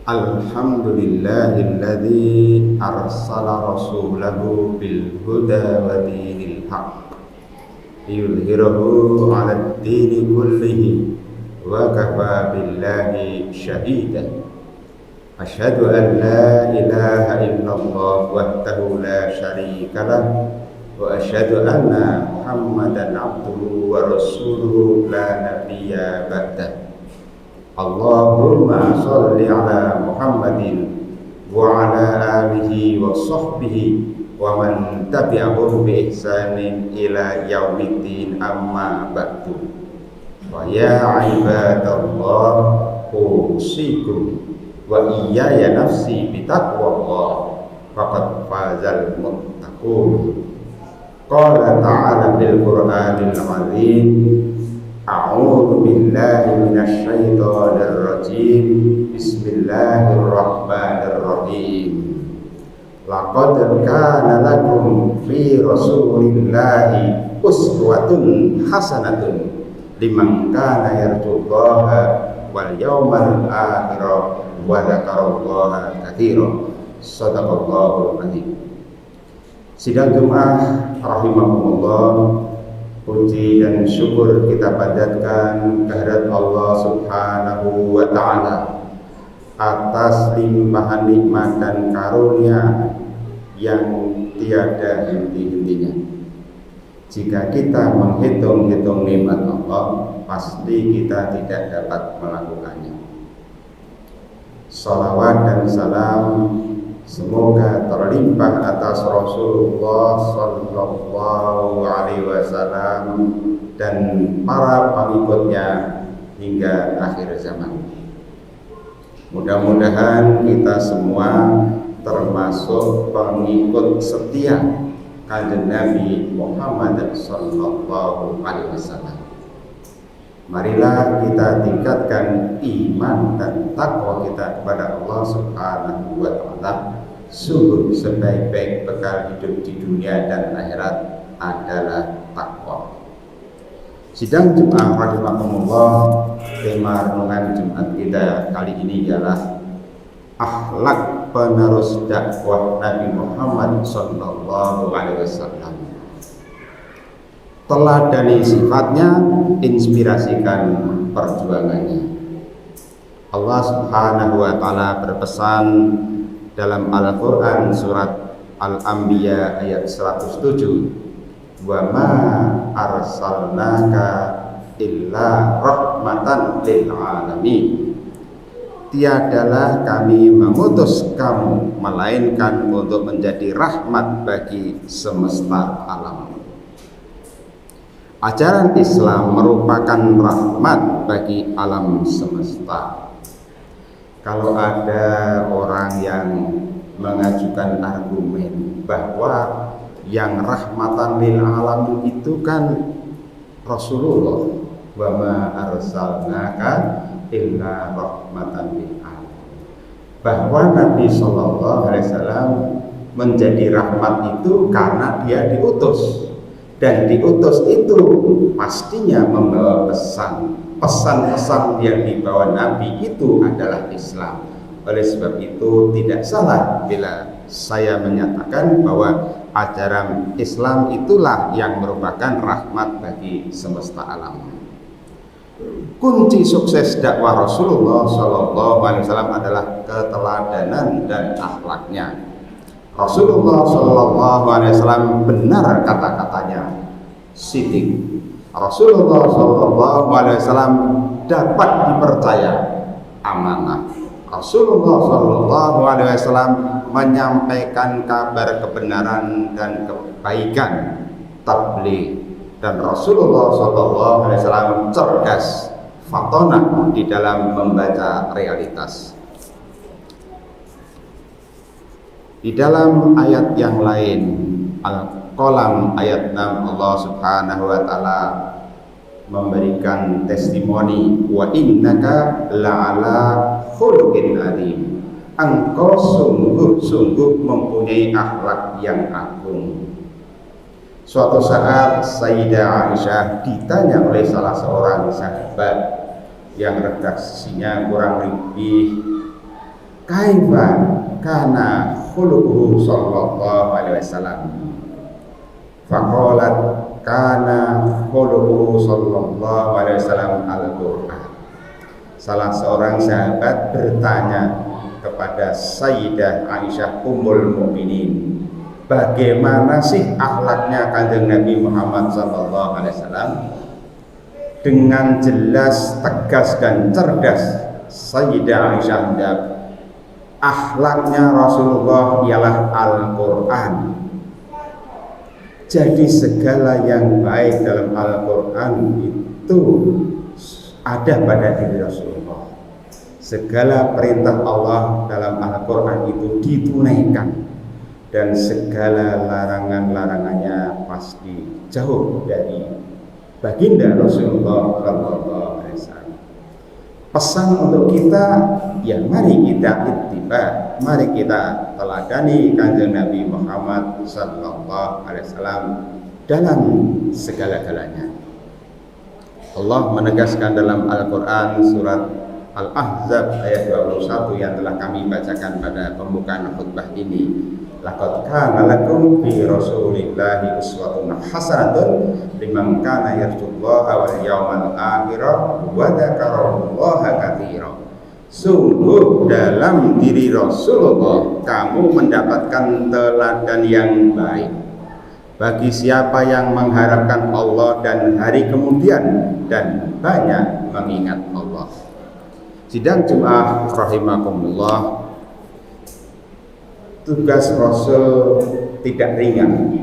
Alhamdulillahilladzi arsala rasulahu bil huda wa dinil haqq liyudhhirahu 'alad dini kullihi wa kafa billahi shahidan. Asyhadu an la ilaha illallah wahdahu la syarika lah wa asyhadu anna Muhammadan abduhu wa rasuluhu la nabiyya ba'dah. Allahumma sholli ala Muhammadin wa ala alihi wa sahbihi wa man tabi'ahum bi ihsanin ila yaumiddin, amma ba'du. Wa ya ibadallah, usikum wa iyaya nafsi bitaqwallah, faqad fazal muttaqun. Qala ta'ala bil Qur'anil azim, a'udzu billahi minasy syaithanir rajim. Bismillahirrahmanirrahim. Laqad kana lakum fi rasulillahi uswatun hasanatun liman kana yarjullaha wal yawmal akhir wa dzakarallaha katsiran. Shadaqallahul azim. Sidang Jumat rahimakumullah, puji dan syukur kita panjatkan kehadirat Allah Subhanahu wa ta'ala atas limpahan nikmat dan karunia yang tiada henti-hentinya. Jika kita menghitung-hitung nikmat Allah, pasti kita tidak dapat melakukannya. Salawat dan salam semoga terlimpah atas Rasulullah sallallahu alaihi wasallam dan para pengikutnya hingga akhir zaman. Mudah-mudahan kita semua termasuk pengikut setia Kanjeng Nabi Muhammad sallallahu alaihi wasallam. Marilah kita tingkatkan iman dan takwa kita kepada Allah Subhanahu wa ta'ala. Sungguh sebaik-baik bekal hidup di dunia dan akhirat adalah takwa. Sidang Jumat rahimakumullah, tema renungan Jumat kita kali ini ialah akhlak penerus dakwah Nabi Muhammad sallallahu alaihi wasallam. Teladani sifatnya, inspirasikan perjuangannya. Allah Subhanahu wa ta'ala berpesan dalam Al-Quran surat Al-Anbiya ayat 107, wa ma arsalnaka illa rahmatan lil alamin. Tiadalah kami mengutus kamu melainkan untuk menjadi rahmat bagi semesta alam. Ajaran Islam merupakan rahmat bagi alam semesta. Kalau ada orang yang mengajukan argumen bahwa yang rahmatan lil alamin itu kan Rasulullah, wa ma arsalnaka illa rahmatan lil alamin, bahwa Nabi sallallahu alaihi wasallam menjadi rahmat itu karena dia diutus. Dan diutus itu pastinya membawa pesan-pesan yang dibawa Nabi itu adalah Islam. Oleh sebab itu tidak salah bila saya menyatakan bahwa ajaran Islam itulah yang merupakan rahmat bagi semesta alam. Kunci sukses dakwah Rasulullah SAW adalah keteladanan dan akhlaknya. Rasulullah SAW benar kata-katanya, sidik. Rasulullah SAW dapat dipercaya, amanah. Rasulullah SAW menyampaikan kabar kebenaran dan kebaikan, tabligh. Dan Rasulullah SAW cerdas, fatonah di dalam membaca realitas. Di dalam ayat yang lain, Al-Qalam ayat 6, Allah Subhanahu wa ta'ala memberikan testimoni, wa innaka la'ala khuluqin adzim. Engkau sungguh-sungguh mempunyai akhlak yang agung. Suatu saat Sayyidah Aisyah ditanya oleh salah seorang sahabat yang redaksinya kurang lebih kaifa kana khuluquhu sallallahu alaihi wasallam. Faqalat kana khuluquhu sallallahu alaihi wasallam al-Qur'an. Salah seorang sahabat bertanya kepada Sayyidah Aisyah Ummul Mukminin, bagaimana sih akhlaknya Kanjeng Nabi Muhammad sallallahu alaihi wasallam? Dengan jelas, tegas dan cerdas Sayyidah Aisyah menjawab, akhlaknya Rasulullah ialah Al-Qur'an. Jadi segala yang baik dalam Al-Qur'an itu ada pada diri Rasulullah. Segala perintah Allah dalam Al-Qur'an itu ditunaikan, dan segala larangan-larangannya pasti jauh dari baginda Rasulullah sallallahu alaihi wasallam. Pesan untuk kita, ya mari kita ittiba, mari kita teladani Kanjeng Nabi Muhammad sallallahu alaihi wasallam dalam segala-galanya. Allah menegaskan dalam Al-Qur'an surat Al-Ahzab ayat 21 yang telah kami bacakan pada pembukaan khutbah ini. Laqad kana lakum fi Rasulillahi uswatun hasanatun liman kana yarjullaha wal yawmal akhir wa dzakarallaha katsiran. Sungguh dalam diri Rasulullah kamu mendapatkan teladan yang baik bagi siapa yang mengharapkan Allah dan hari kemudian dan banyak mengingat Allah. Sidang Jumat rahimakumullah, tugas Rasul tidak ringan,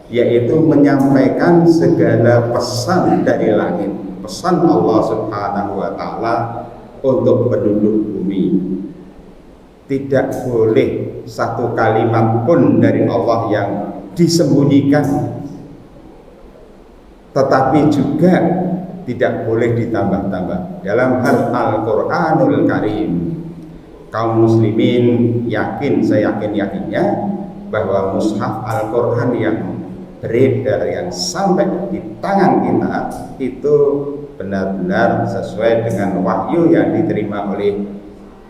yaitu menyampaikan segala pesan dari langit, pesan Allah Subhanahu wa Ta'ala untuk penduduk bumi. Tidak boleh satu kalimat pun dari Allah yang disembunyikan, tetapi juga tidak boleh ditambah-tambah. Dalam hal Al-Qur'anul Karim, kaum muslimin yakin, saya yakinnya bahwa mushaf Al-Qur'an yang beredar yang sampai di tangan kita itu benar-benar sesuai dengan wahyu yang diterima oleh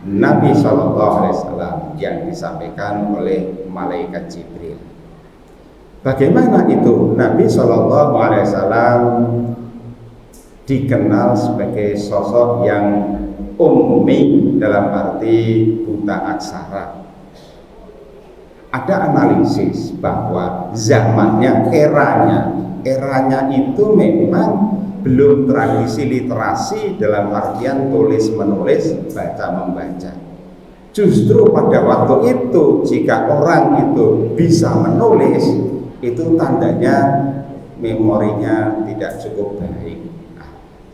Nabi Shallallahu Alaihi Wasallam yang disampaikan oleh malaikat Jibril. Bagaimana itu? Nabi Shallallahu Alaihi Wasallam dikenal sebagai sosok yang ummi dalam arti buta aksara. Ada analisis bahwa zamannya, eranya itu memang belum tradisi literasi dalam artian tulis menulis, baca membaca. Justru pada waktu itu jika orang itu bisa menulis, itu tandanya memorinya tidak cukup baik.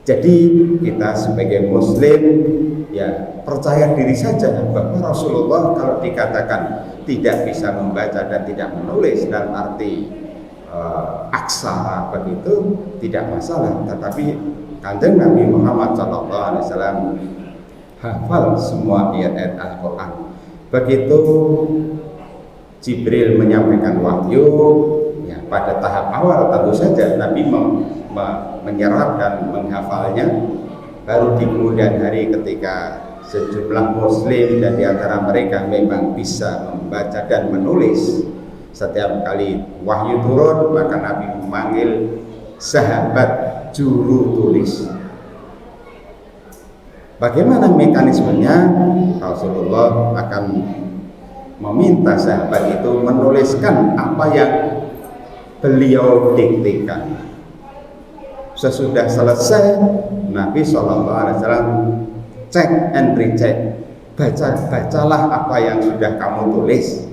Jadi kita sebagai muslim ya percaya diri saja bahwa Rasulullah kalau dikatakan tidak bisa membaca dan tidak menulis dalam arti aksara begitu tidak masalah, tetapi Kanjeng Nabi Muhammad SAW hafal semua ayat-ayat Al-Quran. Begitu Jibril menyampaikan wahyu, ya pada tahap awal tentu saja Nabi menyerap dan menghafalnya. Baru di kemudian hari ketika sejumlah muslim dan diantara mereka memang bisa membaca dan menulis, setiap kali wahyu turun maka Nabi memanggil sahabat juru tulis. Bagaimana mekanismenya? Rasulullah akan meminta sahabat itu menuliskan apa yang beliau diktekan. Sesudah selesai, Nabi SAW cek and recheck, bacalah apa yang sudah kamu tulis.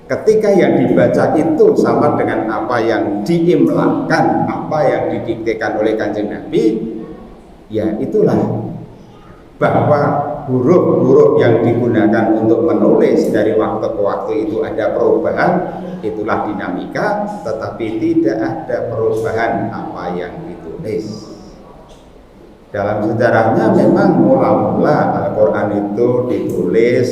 Ketika yang dibaca itu sama dengan apa yang diimlakan, apa yang didiktekan oleh Kanjeng Nabi, ya itulah bahwa huruf-huruf yang digunakan untuk menulis dari waktu ke waktu itu ada perubahan, itulah dinamika, tetapi tidak ada perubahan apa yang ditulis. Dalam sejarahnya memang mula-mula Al-Quran itu ditulis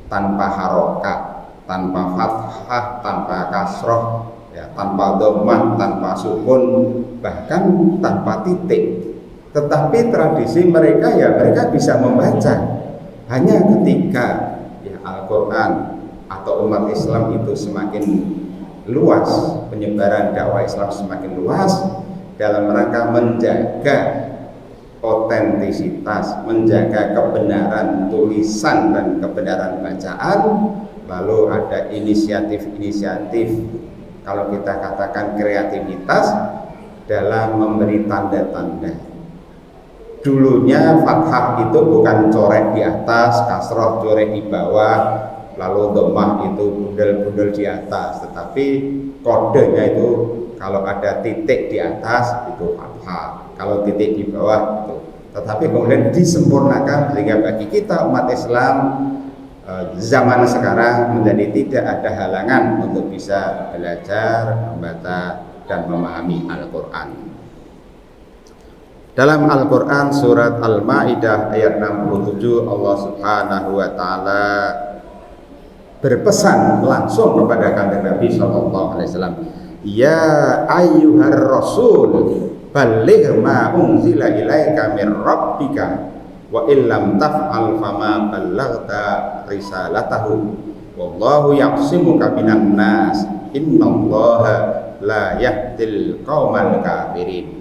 tanpa harokat, tanpa fathah, tanpa kasroh, ya, tanpa dhammah, tanpa sukun, bahkan tanpa titik. Tetapi tradisi mereka ya mereka bisa membaca. Hanya ketika ya Al-Quran atau umat Islam itu semakin luas, penyebaran dakwah Islam semakin luas dalam rangka menjaga otentisitas, menjaga kebenaran tulisan dan kebenaran bacaan, lalu ada inisiatif-inisiatif, kalau kita katakan kreativitas dalam memberi tanda-tanda. Dulunya fathah itu bukan coret di atas, kasroh coret di bawah, lalu dhammah itu bundel-bundel di atas, tetapi kodenya itu kalau ada titik di atas itu fathah, kalau titik di bawah itu. Tetapi kemudian disempurnakan sehingga bagi kita umat Islam zaman sekarang menjadi tidak ada halangan untuk bisa belajar, membaca dan memahami Al-Quran. Dalam Al-Quran surat Al-Ma'idah ayat 67 Allah Subhanahu wa Ta'ala berpesan langsung kepada kanjeng Nabi sallallahu alaihi wasallam, ya ayyuhar rasul balligh ma unzila ilaika min rabbika wa illam taf'al fama ballaghta risalatahu wallahu ya'simuka minan nas innallaha la yahdil qaumal kafirin.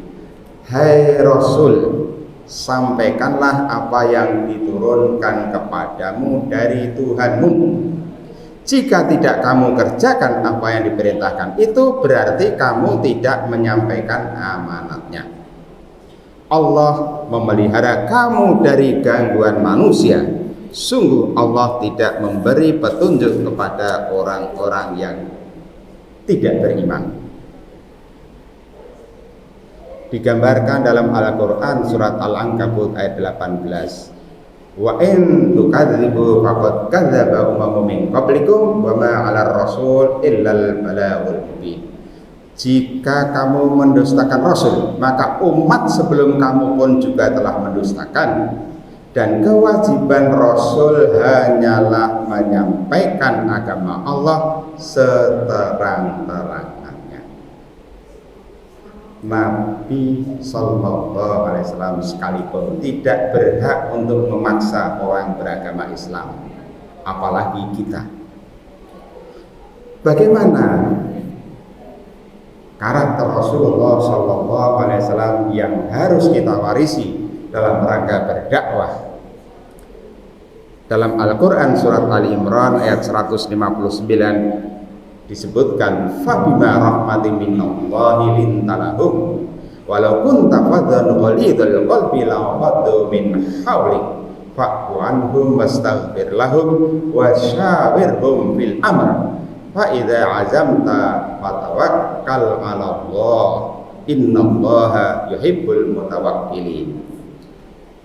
Hai Rasul, sampaikanlah apa yang diturunkan kepadamu dari Tuhanmu. Jika tidak kamu kerjakan apa yang diperintahkan itu, berarti kamu tidak menyampaikan amanatnya. Allah memelihara kamu dari gangguan manusia. Sungguh Allah tidak memberi petunjuk kepada orang-orang yang tidak beriman. Digambarkan dalam Al-Quran surat Al-Ankabut ayat 18. Wa in tukadzibu faqad kadzdzaba umamun min qablikum wa ma 'alar rasul illal balaghul mubin. Jika kamu mendustakan Rasul, maka umat sebelum kamu pun juga telah mendustakan, dan kewajiban Rasul hanyalah menyampaikan agama Allah seterang-terangnya. Nabi Sallallahu Alaihi Wasallam sekalipun tidak berhak untuk memaksa orang beragama Islam, apalagi kita. Bagaimana karakter Rasulullah Sallallahu Alaihi Wasallam yang harus kita warisi dalam rangka berdakwah? Dalam Al-Quran surat Ali Imran ayat 159 disebutkan, fabima rahmatin minallahi lintalahum walau kunta faddan ghalidhal qalbi la'afaddu min hawlik fa'fu anhum wastaghfir lahum wa syawirhum fil amr fa idza azamta fatawakkal 'ala Allah innallaha yuhibbul mutawakkilin.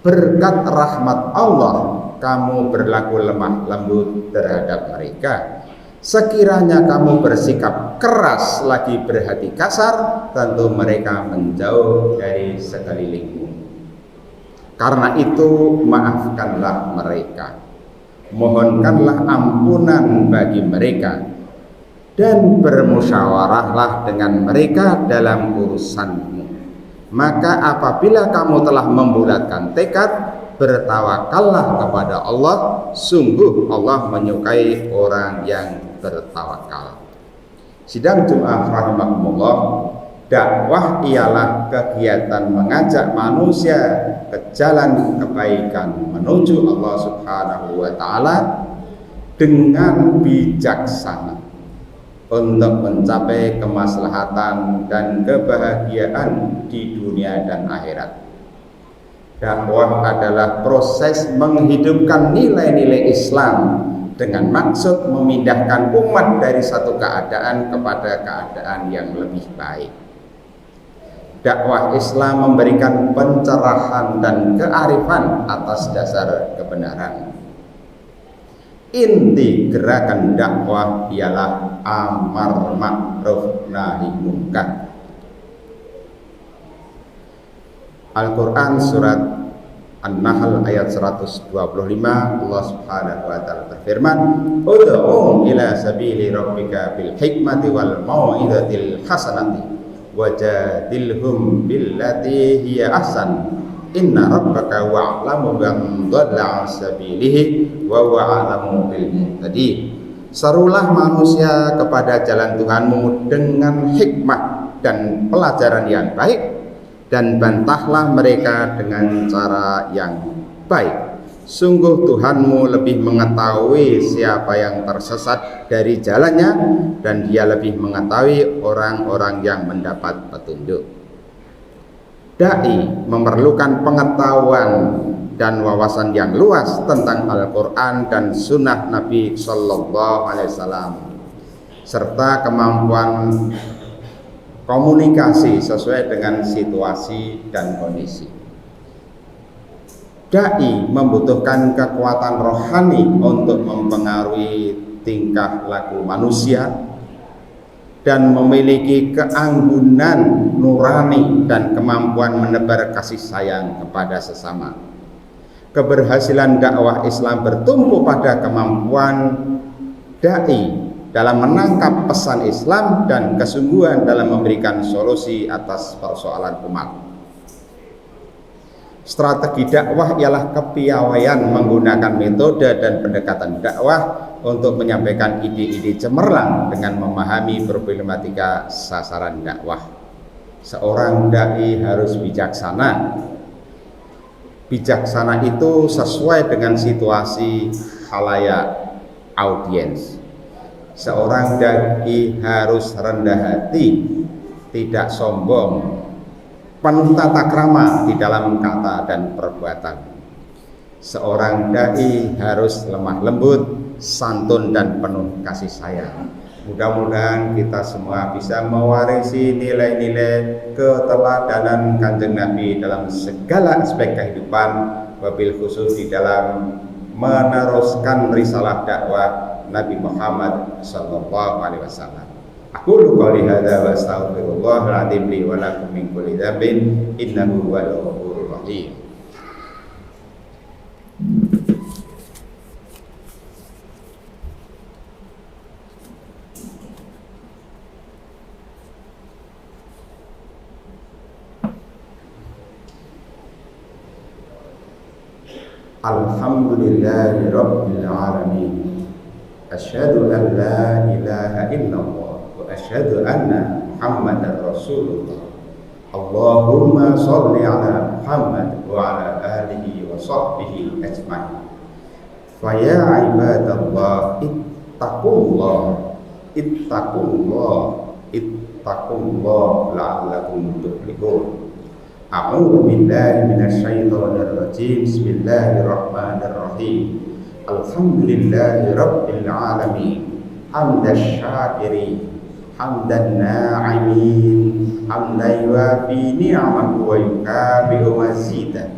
Berkat rahmat Allah kamu berlaku lemah lembut terhadap mereka. Sekiranya kamu bersikap keras lagi berhati kasar, tentu mereka menjauh dari sekelilingmu. Karena itu maafkanlah mereka, mohonkanlah ampunan bagi mereka, dan bermusyawarahlah dengan mereka dalam urusanmu. Maka apabila kamu telah membulatkan tekad, bertawakallah kepada Allah. Sungguh Allah menyukai orang yang bertawakal. Sidang Jumat rahimakumullah, dakwah ialah kegiatan mengajak manusia ke jalan kebaikan menuju Allah Subhanahu wa Ta'ala dengan bijaksana untuk mencapai kemaslahatan dan kebahagiaan di dunia dan akhirat. Dakwah adalah proses menghidupkan nilai-nilai Islam dengan maksud memindahkan umat dari satu keadaan kepada keadaan yang lebih baik. Dakwah Islam memberikan pencerahan dan kearifan atas dasar kebenaran. Inti gerakan dakwah ialah amar ma'ruf nahi munkar. Al-Quran surat An-Nahl ayat 125, Allah Subhanahu wa Ta'ala berfirman, ud'u ila sabili rabbika bil hikmati wal mau'izatil hasanati wajadilhum billati hiya ahsan inna rabbaka wa'lamu man dhalla 'an sabilihi wa huwa 'alamu bil muhtadin. Serulah manusia kepada jalan Tuhanmu dengan hikmah dan pelajaran yang baik, dan bantahlah mereka dengan cara yang baik. Sungguh Tuhanmu lebih mengetahui siapa yang tersesat dari jalannya, dan Dia lebih mengetahui orang-orang yang mendapat petunjuk. Dai memerlukan pengetahuan dan wawasan yang luas tentang Al-Quran dan Sunnah Nabi Sallallahu Alaihi Wasallam, serta kemampuan komunikasi sesuai dengan situasi dan kondisi. Dai membutuhkan kekuatan rohani untuk mempengaruhi tingkah laku manusia dan memiliki keanggunan nurani dan kemampuan menebar kasih sayang kepada sesama. Keberhasilan dakwah Islam bertumpu pada kemampuan dai dalam menangkap pesan Islam dan kesungguhan dalam memberikan solusi atas persoalan umat. Strategi dakwah ialah kepiawaian menggunakan metode dan pendekatan dakwah untuk menyampaikan ide-ide cemerlang dengan memahami problematika sasaran dakwah. Seorang dai harus bijaksana. Bijaksana itu sesuai dengan situasi khalayak audiens. Seorang dai harus rendah hati, tidak sombong, penuh tata krama di dalam kata dan perbuatan. Seorang dai harus lemah lembut, santun dan penuh kasih sayang. Mudah-mudahan kita semua bisa mewarisi nilai-nilai keteladanan Kanjeng Nabi dalam segala aspek kehidupan, wabil khusus di dalam meneruskan risalah dakwah Nabi Muhammad sallallahu alaihi wasallam. Aqulu qouli hadza wa astaghfirullahal adzim li wa lakum min kulli dzambin innahu huwal ghafurur rahim. Alhamdulillahi rabbil alamin. Asyhadu an la ilaha illallah wa asyhadu anna Muhammadar Rasulullah. Allahumma sholli ala Muhammad wa ala alihi wa sahbihi ajma'in. Fa ya ibadallah ittaqullah ittaqullah la'allakum tuflihun. A'udzu billahi minasyaitonir rajim. Bismillahirrahmanirrahim. Alhamdulillahi rabbil alamin. Hamdash syakirin, hamdan na'imin, hamdan yuwafi ni'amahu wa yukafi'u mazidah.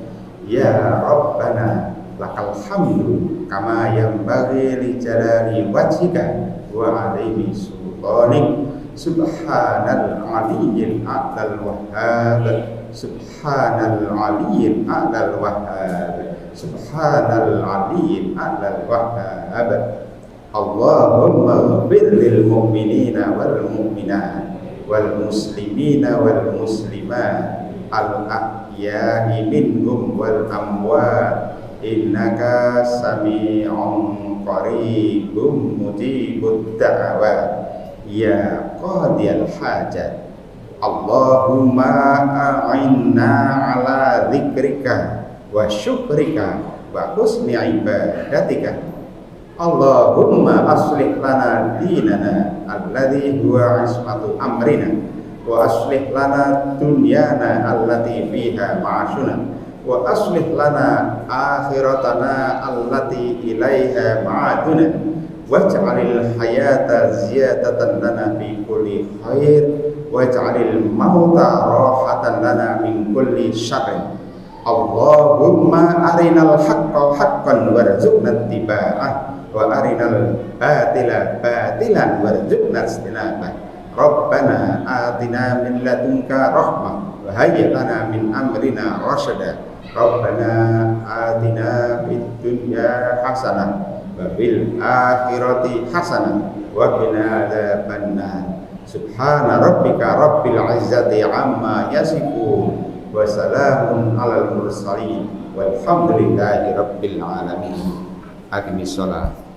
Ya Rabbana lakal hamdu kama yanbaghi li jalali wajhika wa 'azimi sultanik. Subhanal aliyyil a'lal wahhab, subhanal aliyyil a'lal wahhab, subhanal aliyyil a'lal wahhab. Allahumma ighfir lil mu'minina wal mu'minat wal muslimina wal muslimat al ahya'i minhum wal amwat innaka sami'un qaribun mujibud da'wat. Ya qadiyal hajat, Allahumma a'inna ala dzikrika wa syukrika wa husni ibadatika. Allahumma aslih lana dinana alladhi huwa ismatu amrina, wa aslih lana dunyana allati fiha ma'ashuna, wa aslih lana akhiratana allati ilaiha ma'aduna. Waj'alil hayata ziyadatan lana fi kulli khair, waj'alil mauta rahatan lana min kulli syarr. Allahumma arinal haqqa haqqan warzuqna ittiba'ah, wa arinal batila batilan warzuqna ijtinabah. Rabbana atina min ladunka rahmah wa hayyi lana min amrina rasyada. Rabbana atina fid dunya hasanah wa fil akhirati hasanah wa qina adzabannar. Subhana rabbika rabbil izzati amma yasifun wa salamun alal mursalin walhamdulillahi rabbil alamin. Aqimis shalah.